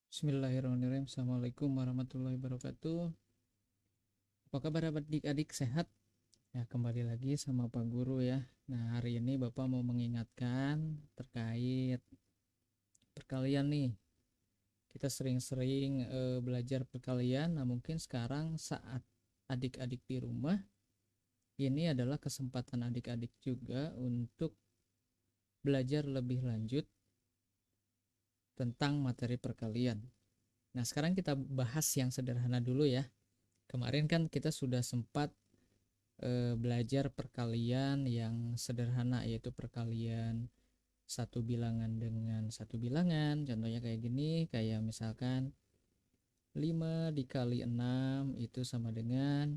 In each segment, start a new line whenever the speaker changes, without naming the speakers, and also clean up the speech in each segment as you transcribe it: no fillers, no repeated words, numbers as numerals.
Bismillahirrahmanirrahim. Assalamualaikum warahmatullahi wabarakatuh. Apa kabar adik-adik, sehat? Ya, kembali lagi sama Pak Guru ya. Nah, hari ini Bapak mau mengingatkan terkait perkalian nih. Kita sering-sering belajar perkalian. Nah, mungkin sekarang saat adik-adik di rumah, ini adalah kesempatan adik-adik juga untuk belajar lebih lanjut tentang materi perkalian. Nah, sekarang kita bahas yang sederhana dulu ya. Kemarin kan kita sudah sempat belajar perkalian yang sederhana, yaitu perkalian satu bilangan dengan satu bilangan. Contohnya kayak gini, kayak misalkan 5 dikali 6 itu sama dengan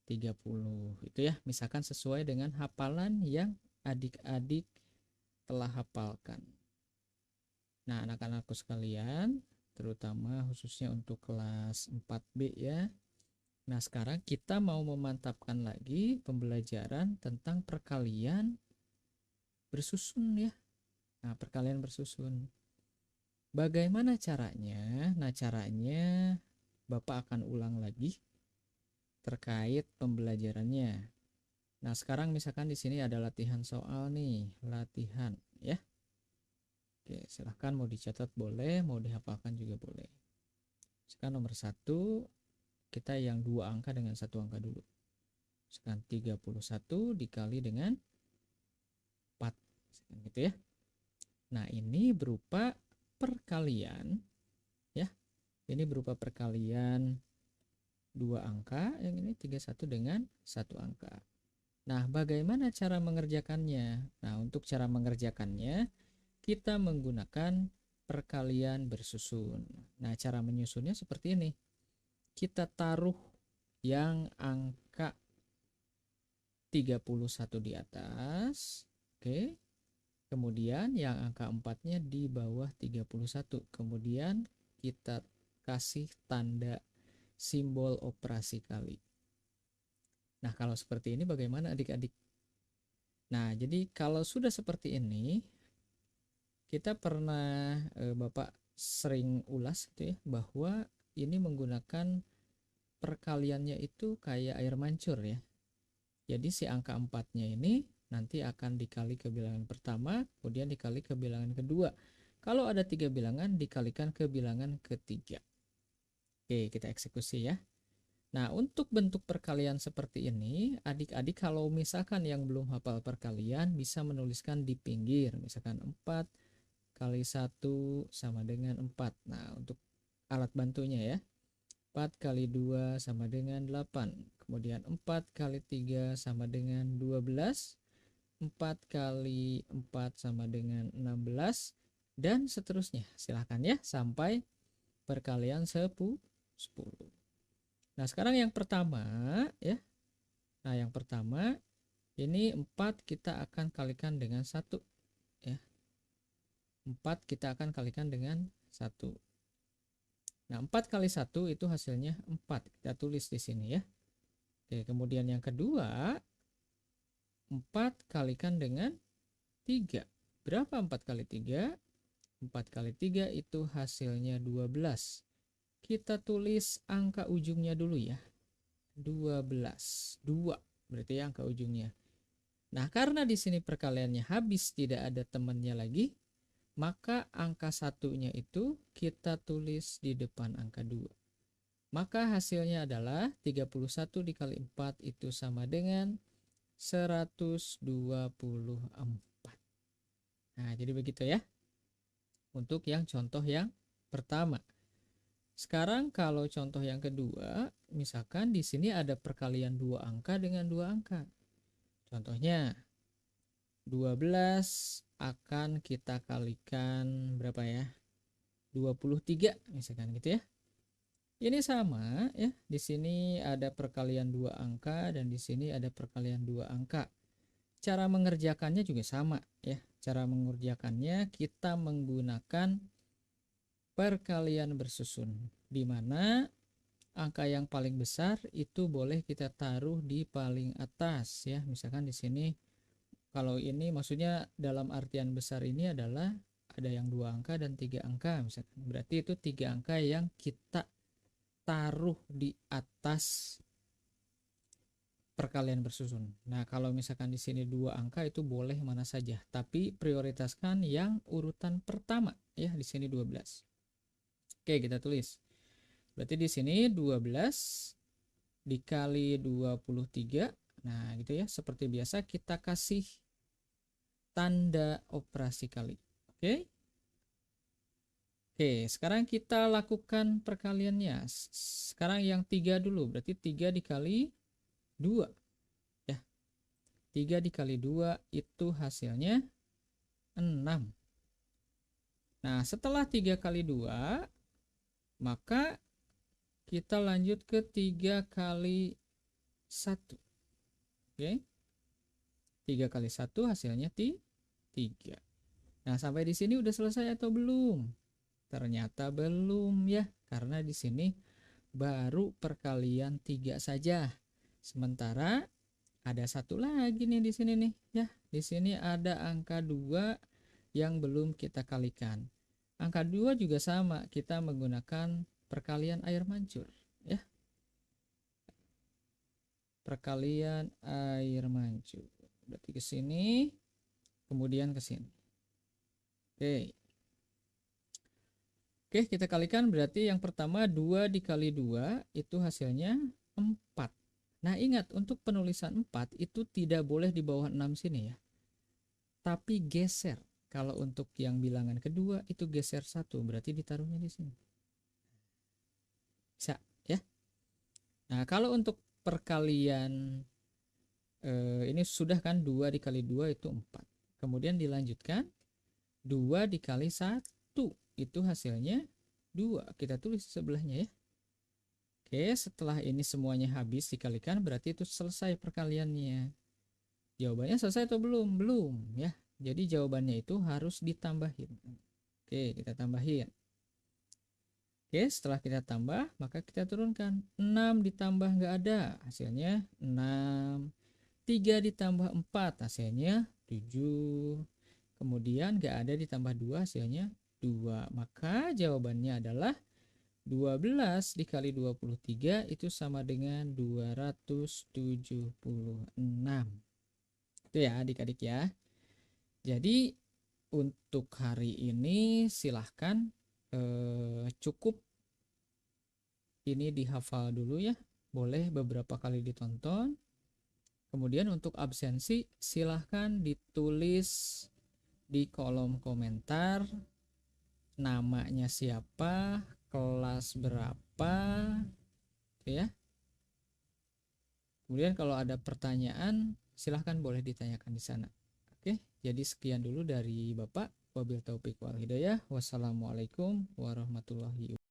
30. Itu ya, misalkan sesuai dengan hafalan yang adik-adik telah hafalkan. Nah, anak-anakku sekalian, terutama khususnya untuk kelas 4B ya. Nah, sekarang kita mau memantapkan lagi pembelajaran tentang perkalian bersusun ya. Nah, perkalian bersusun. Bagaimana caranya? Nah, caranya Bapak akan ulang lagi terkait pembelajarannya. Nah, sekarang misalkan di sini ada latihan soal nih, latihan ya. Oke, silahkan mau dicatat boleh, mau dihafalkan juga boleh. Sekarang nomor 1, kita yang 2 angka dengan 1 angka dulu. Sekarang 31 dikali dengan 4 gitu ya. Nah, ini berupa perkalian ya. Ini berupa perkalian 2 angka, yang ini 31 dengan 1 angka. Nah, bagaimana cara mengerjakannya? Nah, untuk cara mengerjakannya kita menggunakan perkalian bersusun. Nah, cara menyusunnya seperti ini. Kita taruh yang angka 31 di atas. Oke. Kemudian yang angka 4-nya di bawah 31. Kemudian kita kasih tanda simbol operasi kali. Nah, kalau seperti ini bagaimana adik-adik? Nah, jadi kalau sudah seperti ini, kita pernah Bapak sering ulas gitu ya, bahwa ini menggunakan perkaliannya itu kayak air mancur ya. Jadi si angka 4-nya ini nanti akan dikali ke bilangan pertama, kemudian dikali ke bilangan kedua. Kalau ada 3 bilangan, dikalikan ke bilangan ketiga. Oke, kita eksekusi ya. Nah, untuk bentuk perkalian seperti ini, adik-adik kalau misalkan yang belum hafal perkalian bisa menuliskan di pinggir. Misalkan 4 kali 1 sama dengan 4. Nah, untuk alat bantunya ya. 4 kali 2 sama dengan 8. Kemudian 4 kali 3 sama dengan 12. 4 kali 4 sama dengan 16. Dan seterusnya. Silahkan ya sampai perkalian 10. Nah, sekarang yang pertama ya. Nah, yang pertama ini 4 kita akan kalikan dengan 1 ya. 4 kita akan kalikan dengan 1. Nah, 4 kali 1 itu hasilnya 4. Kita tulis di sini ya. Oke, kemudian yang kedua 4 kalikan dengan 3. Berapa 4 kali 3? 4 kali 3 itu hasilnya 12. Kita tulis angka ujungnya dulu ya. 12. 2 berarti ya angka ujungnya. Nah, karena di sini perkaliannya habis, tidak ada temannya lagi, maka angka satunya itu kita tulis di depan angka 2. Maka hasilnya adalah 31 dikali 4 itu sama dengan 124. Nah, jadi begitu ya. Untuk yang contoh yang pertama. Sekarang kalau contoh yang kedua, misalkan di sini ada perkalian 2 angka dengan 2 angka. Contohnya 12 akan kita kalikan berapa ya? 23 misalkan gitu ya. Ini sama ya. Di sini ada perkalian 2 angka dan di sini ada perkalian 2 angka. Cara mengerjakannya juga sama ya. Cara mengerjakannya kita menggunakan perkalian bersusun, di mana angka yang paling besar itu boleh kita taruh di paling atas ya. Misalkan di sini, kalau ini maksudnya dalam artian besar ini adalah ada yang 2 angka dan 3 angka misalkan. Berarti itu 3 angka yang kita taruh di atas perkalian bersusun. Nah, kalau misalkan di sini 2 angka itu boleh mana saja, tapi prioritaskan yang urutan pertama ya, di sini 12. Oke, kita tulis. Berarti di sini 12 dikali 23. Nah, gitu ya. Seperti biasa kita kasih tanda operasi kali. Oke. Oke, sekarang kita lakukan perkaliannya. Sekarang yang 3 dulu, berarti 3 dikali 2 ya. 3 dikali 2 itu hasilnya 6. Nah, setelah 3 kali 2, maka kita lanjut ke 3 kali 1. Oke. 3 kali 1 hasilnya 3. Nah, sampai di sini udah selesai atau belum? Ternyata belum ya, karena di sini baru perkalian 3 saja. Sementara ada satu lagi nih di sini nih ya. Di sini ada angka 2 yang belum kita kalikan. Angka 2 juga sama, kita menggunakan perkalian air mancur ya. Perkalian air mancur. Berarti ke sini, kemudian ke sini. Oke. Oke, kita kalikan, berarti yang pertama 2 dikali 2 itu hasilnya 4. Nah, ingat untuk penulisan 4 itu tidak boleh di bawah 6 sini ya. Tapi geser. Kalau untuk yang bilangan kedua itu geser 1, berarti ditaruhnya di sini. Bisa ya. Nah, kalau untuk perkalian ini sudah kan 2 dikali 2 itu 4. Kemudian dilanjutkan 2 dikali 1 itu hasilnya 2. Kita tulis sebelahnya ya. Oke, setelah ini semuanya habis dikalikan, berarti itu selesai perkaliannya. Jawabannya selesai atau belum? Belum ya. Jadi jawabannya itu harus ditambahin. Oke, kita tambahin. Oke, setelah kita tambah, maka kita turunkan. 6 ditambah nggak ada, hasilnya 6. 3 ditambah 4, hasilnya 7. Kemudian nggak ada ditambah 2, hasilnya 2. Maka jawabannya adalah 12 dikali 23 itu sama dengan 276. Itu ya adik-adik ya. Jadi untuk hari ini silahkan cukup ini dihafal dulu ya. Boleh beberapa kali ditonton. Kemudian untuk absensi silahkan ditulis di kolom komentar namanya siapa, kelas berapa ya. Kemudian kalau ada pertanyaan silahkan boleh ditanyakan di sana. Oke, jadi sekian dulu dari Bapak. Wabil taufiq wal hidayah. Wassalamualaikum warahmatullahi wabarakatuh.